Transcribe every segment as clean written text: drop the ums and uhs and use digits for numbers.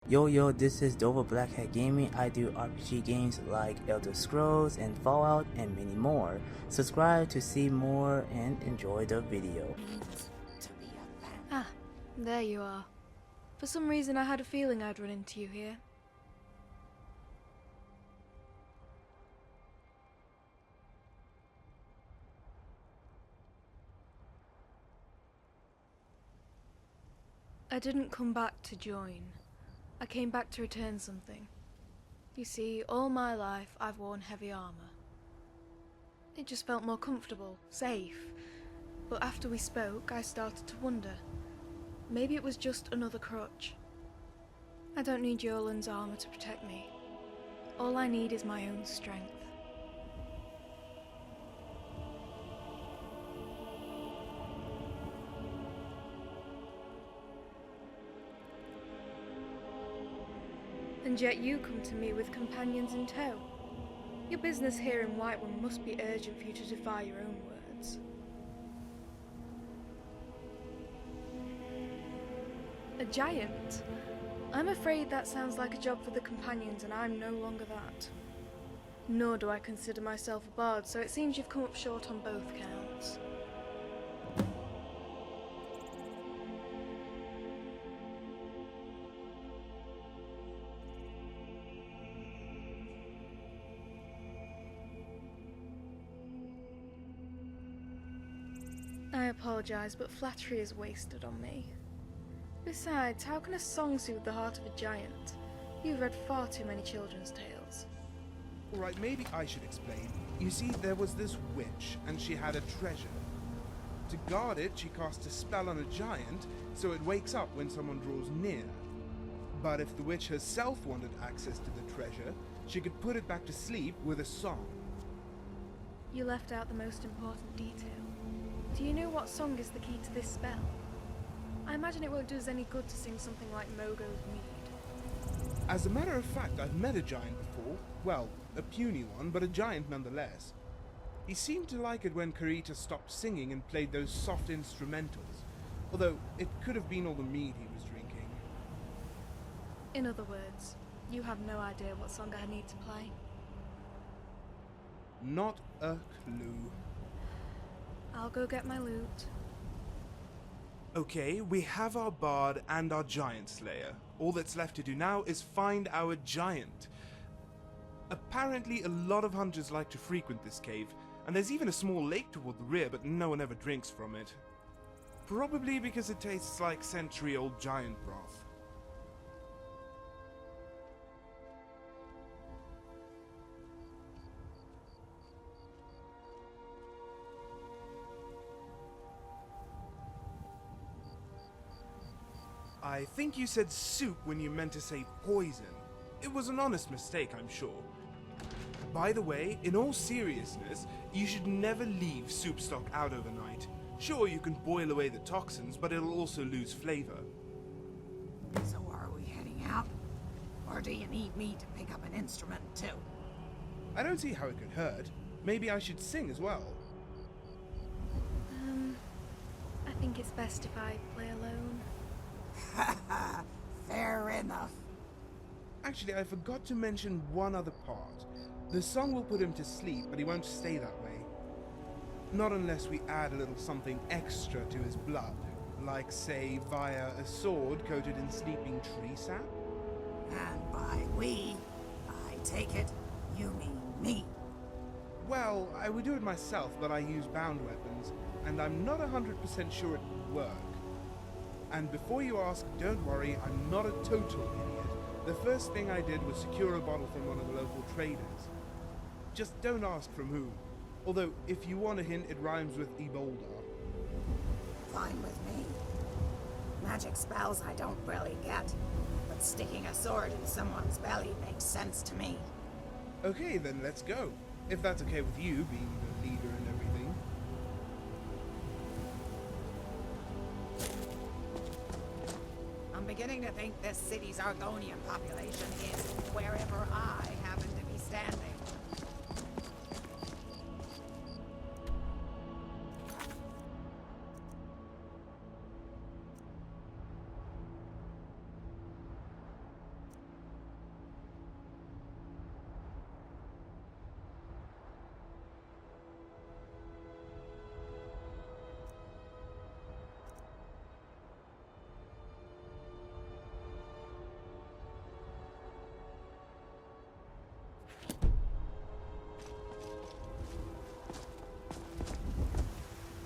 Yo, this is Dova Blackhat Gaming. I do RPG games like Elder Scrolls and Fallout and many more. Subscribe to see more and enjoy the video. Ah, there you are. For some reason I had a feeling I'd run into you here. I didn't come back to join. I came back to return something. You see, all my life I've worn heavy armor. It just felt more comfortable, safe. But after we spoke, I started to wonder. Maybe it was just another crutch. I don't need Yolan's armor to protect me. All I need is my own strength. And yet you come to me with companions in tow. Your business here in Whiterun must be urgent for you to defy your own words. A giant? I'm afraid that sounds like a job for the companions, and I'm no longer that. Nor do I consider myself a bard, so it seems you've come up short on both counts. I apologize, but flattery is wasted on me. Besides, how can a song soothe the heart of a giant? You've read far too many children's tales. Alright, maybe I should explain. You see, there was this witch, and she had a treasure. To guard it, she cast a spell on a giant, so it wakes up when someone draws near. But if the witch herself wanted access to the treasure, she could put it back to sleep with a song. You left out the most important detail. Do you know what song is the key to this spell? I imagine it won't do us any good to sing something like Mogo's Mead. As a matter of fact, I've met a giant before. Well, a puny one, but a giant nonetheless. He seemed to like it when Karita stopped singing and played those soft instrumentals, although it could have been all the mead he was drinking. In other words, you have no idea what song I need to play? Not a clue. I'll go get my loot. Okay, we have our bard and our giant slayer. All that's left to do now is find our giant. Apparently, a lot of hunters like to frequent this cave, and there's even a small lake toward the rear, but no one ever drinks from it. Probably because it tastes like century-old giant broth. I think you said soup when you meant to say poison. It was an honest mistake, I'm sure. By the way, in all seriousness, you should never leave soup stock out overnight. Sure, you can boil away the toxins, but it'll also lose flavor. So are we heading out? Or do you need me to pick up an instrument too? I don't see how it could hurt. Maybe I should sing as well. I think it's best if I play alone. Fair enough. Actually, I forgot to mention one other part. The song will put him to sleep, but he won't stay that way. Not unless we add a little something extra to his blood, like, say, via a sword coated in sleeping tree sap. And by we, I take it, you mean me. Well, I would do it myself, but I use bound weapons, and I'm not 100% sure it would work. And before you ask, don't worry, I'm not a total idiot. The first thing I did was secure a bottle from one of the local traders. Just don't ask from whom. Although, if you want a hint, it rhymes with Eboldar. Fine with me. Magic spells I don't really get, but sticking a sword in someone's belly makes sense to me. Okay, then let's go. If that's okay with you, being the leader and everything. I'm beginning to think this city's Argonian population is wherever I happen to be standing.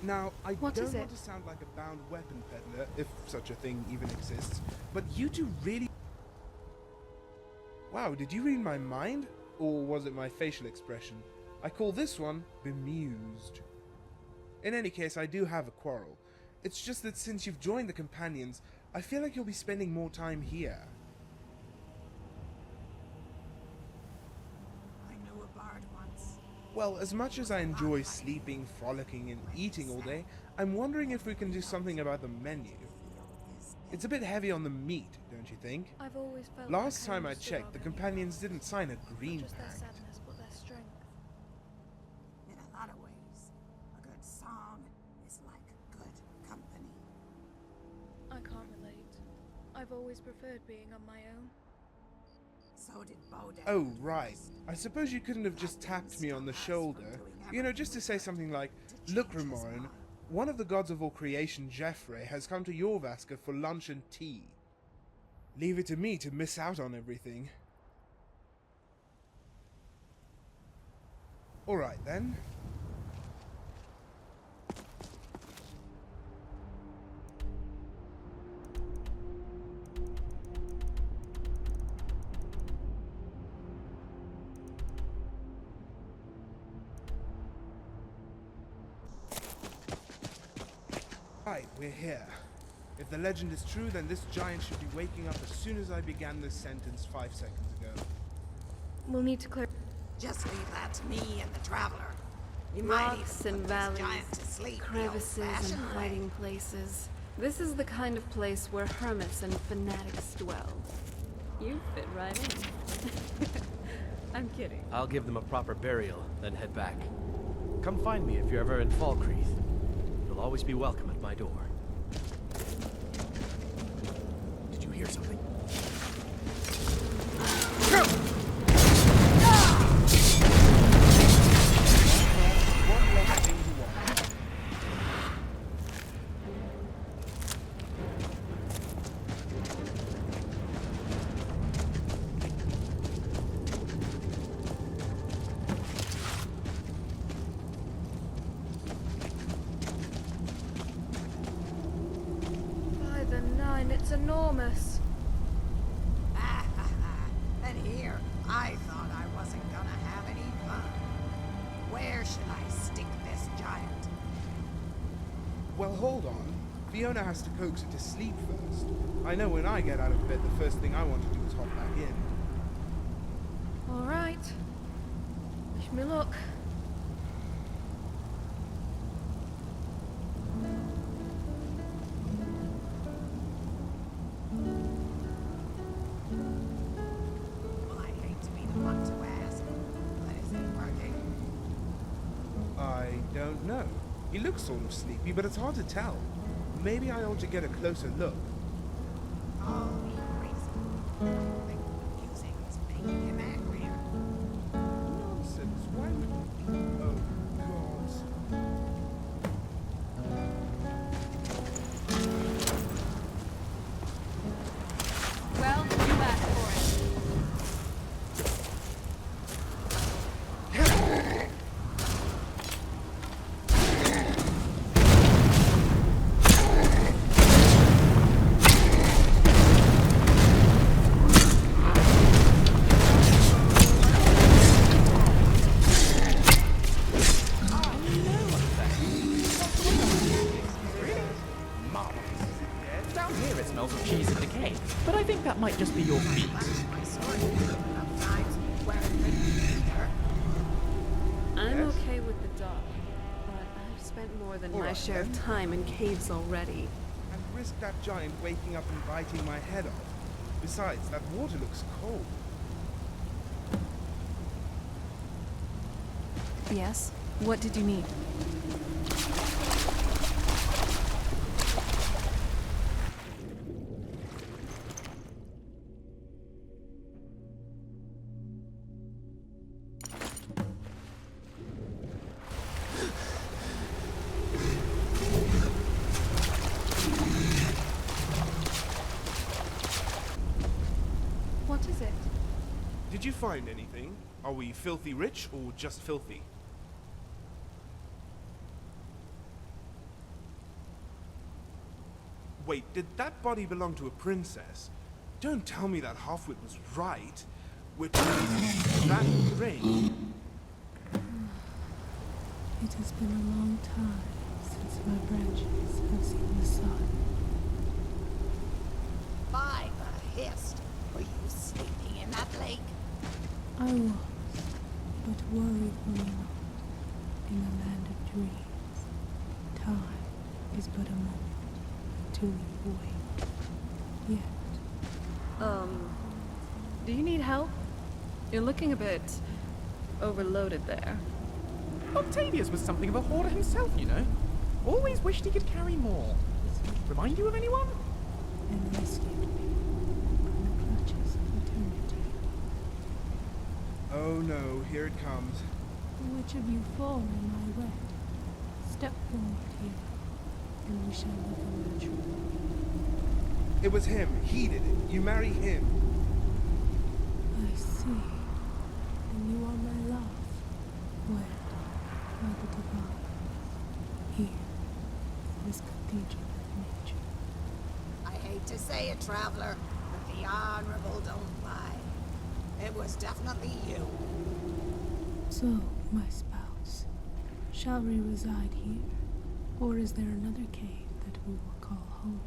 Now, I What don't is want it? to sound like a bound weapon peddler, if such a thing even exists, but you two really... Wow, did you read my mind? Or was it my facial expression? I call this one bemused. In any case, I do have a quarrel. It's just that since you've joined the Companions, I feel like you'll be spending more time here. I knew a bard once. Well, as much as I enjoy sleeping, frolicking, and eating all day, I'm wondering if we can do something about the menu. It's a bit heavy on the meat, don't you think? I've always felt Last like I time I understood checked, our the many Companions gods. didn't sign a Not green just their pact. sadness, but their strength. In a lot of ways, a good song is like good company. I can't relate. I've always preferred being on my own. So did Bode. Oh, right. I suppose you couldn't have just tapped me on the shoulder. You know, just to say something like, "Look, Ramoran, one of the gods of all creation, Jeffrey, has come to Jorvaska for lunch and tea." Leave it to me to miss out on everything. Alright then. Right, we're here. If the legend is true, then this giant should be waking up as soon as I began this sentence 5 seconds ago. We'll need to clear. Just leave that to me and the traveler. You might even Rocks put and this valleys, giant to sleep the crevices and old-fashioned way. hiding places. This is the kind of place where hermits and fanatics dwell. You fit right in. I'm kidding. I'll give them a proper burial, then head back. Come find me if you're ever in Falkreath. You'll always be welcome at my door. Did you hear something? One last thing you want. By the nine, it's enormous. And here, I thought I wasn't gonna have any fun. Where should I stick this giant? Well, hold on. Fiona has to coax it to sleep first. I know when I get out of bed, the first thing I want to do is hop back in. All right. Wish me luck. Well, I hate to be the one to ask, but is it working? I don't know. He looks sort of sleepy, but it's hard to tell. Maybe I ought to get a closer look. Oh, be crazy. I think using is making him angrier. Nonsense. Why would... Oh, God. Well, you asked for it. Down here it smells of cheese and decay, but I think that might just be your feet. My sword enough times where it could be her. I'm Yes? okay with the dog, but I've spent more than All my right, share of then. time in caves already. And risk that giant waking up and biting my head off. Besides, that water looks cold. Yes. What did you need? What is it? Did you find anything? Are we filthy rich or just filthy? Wait, did that body belong to a princess? Don't tell me that Halfwit was right. Which means that ring. It has been a long time since my branches have seen the sun. By the hist, were you sleeping in that lake? I was, but worried for me not. In a land of dreams, time is but a moment until you wake. Yet, Do you need help? You're looking a bit overloaded there. Octavius was something of a hoarder himself, you know. Always wished he could carry more. Remind you of anyone? and rescued me from the clutches of eternity. Oh no, here it comes. Which of you fall in my way? Step forward here, and we shall live in the truth. It was him. He did it. You marry him. I see. And you are my love, wed by the divine, here, in this cathedral of nature. I hate to say it, traveler, but the honorable don't lie. It was definitely you. So, my spouse, shall we reside here, or is there another cave that we will call home?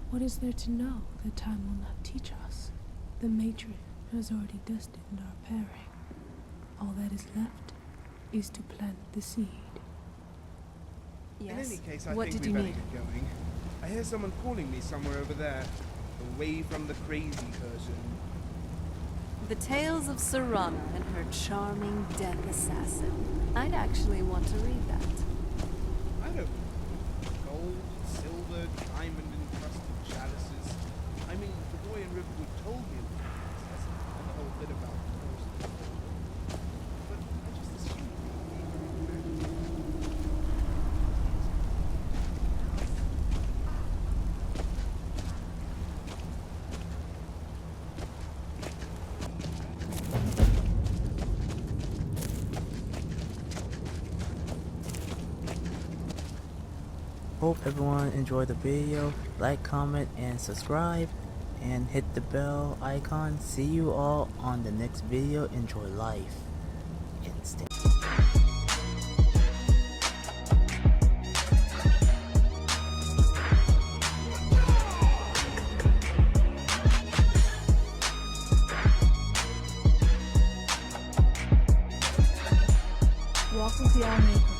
What is there to know that time will not teach us? The matron has already destined our pairing. All that is left is to plant the seed. In any case, I What think did we you better mean? get going. I hear someone calling me somewhere over there. Away from the crazy person. The Tales of Serana and her charming death assassin. I'd actually want to read that. I don't know. Gold, silver, diamond encrusted chalices. I mean, the boy in Riverwood told me about the princess and the whole bit about the horse and the gold. But I just assumed Hope everyone enjoyed the video. Like, comment, and subscribe. And hit the bell icon. See you all on the next video. Enjoy life. Instant. Walk with the Allmaker.